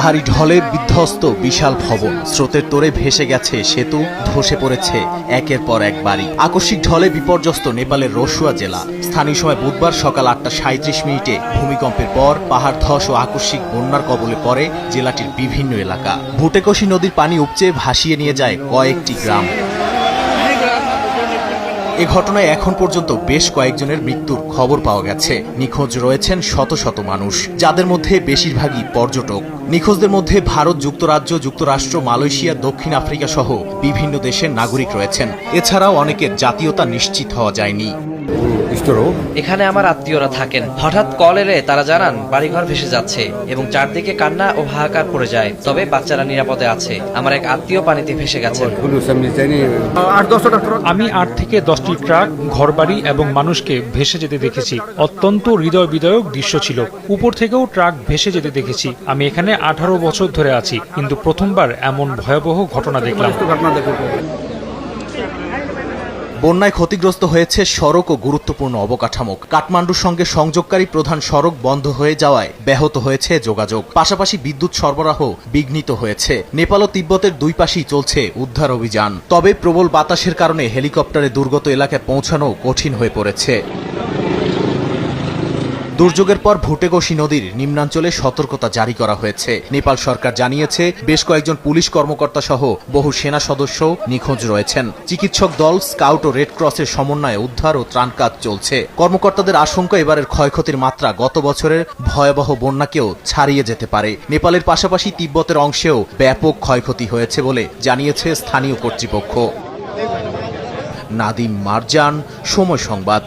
পাহাড়ি ঢলে বিধ্বস্ত বিশাল ভবন, স্রোতের তোড়ে ভেসে গেছে সেতু, ধসে পড়েছে একের পর এক বাড়ি। আকস্মিক ঢলে বিপর্যস্ত নেপালের রসুয়া জেলা। স্থানীয় সময় বুধবার সকাল 8:37 ভূমিকম্পের পর পাহাড় ধস ও আকস্মিক বন্যার কবলে পড়ে জেলাটির বিভিন্ন এলাকা। ভুটেকোশি নদীর পানি উপচে ভাসিয়ে নিয়ে যায় কয়েকটি গ্রাম। এ ঘটনায় এখন পর্যন্ত বেশ কয়েকজনের মৃত্যুর খবর পাওয়া গেছে। নিখোঁজ রয়েছেন শত শত মানুষ, যাদের মধ্যে বেশিরভাগই পর্যটক। নিখোঁজদের মধ্যে ভারত, যুক্তরাজ্য, যুক্তরাষ্ট্র, মালয়েশিয়া, দক্ষিণ আফ্রিকা সহ বিভিন্ন দেশের নাগরিক রয়েছেন। এছাড়াও অনেকের জাতীয়তা নিশ্চিত হওয়া যায়নি। এখানে আমার আত্মীয়রা থাকেন। হঠাৎ কল এলে তারা জানান বাড়িঘর ভেসে যাচ্ছে এবং চারদিকে কান্না ও হাহাকার পড়ে যায়। তবে বাচ্চারা নিরাপদে আছে। আমার এক আত্মীয় পানিতে ভেসে গেছেন। আমি 8 থেকে 10টি ট্রাক, ঘরবাড়ি এবং মানুষকে ভেসে যেতে দেখেছি। অত্যন্ত হৃদয় বিদারক দৃশ্য ছিল। উপর থেকেও ট্রাক ভেসে যেতে দেখেছি। আমি এখানে 18 বছর ধরে আছি, কিন্তু প্রথমবার এমন ভয়াবহ ঘটনা দেখলাম। বন্যায় ক্ষতিগ্রস্ত হয়েছে সড়ক ও গুরুত্বপূর্ণ অবকাঠামো। কাঠমান্ডুর সঙ্গে সংযোগকারী প্রধান সড়ক বন্ধ হয়ে যাওয়ায় ব্যাহত হয়েছে যোগাযোগ। পাশাপাশি বিদ্যুৎ সরবরাহ বিঘ্নিত হয়েছে। নেপাল ও তিব্বতের দুই পাশেই চলছে উদ্ধার অভিযান। তবে প্রবল বাতাসের কারণে হেলিকপ্টারে দুর্গত এলাকায় পৌঁছানো কঠিন হয়ে পড়েছে। দুর্যোগের পর ভুটেকোশি নদীর নিম্নাঞ্চলে সতর্কতা জারি করা হয়েছে। নেপাল সরকার জানিয়েছে বেশ কয়েকজন পুলিশ কর্মকর্তা সহ বহু সেনা সদস্য নিখোঁজ রয়েছেন। চিকিৎসক দল, স্কাউট ও রেড ক্রসের সমন্বয়ে উদ্ধার ও ত্রাণ কাজ চলছে। কর্মকর্তাদের আশঙ্কা এবারের ক্ষয়ক্ষতির মাত্রা গত বছরের ভয়াবহ বন্যাকেও ছাড়িয়ে যেতে পারে। নেপালের পাশাপাশি তিব্বতের অংশেও ব্যাপক ক্ষয়ক্ষতি হয়েছে বলে জানিয়েছে স্থানীয় কর্তৃপক্ষ। নাদিম মারজান, সময় সংবাদ।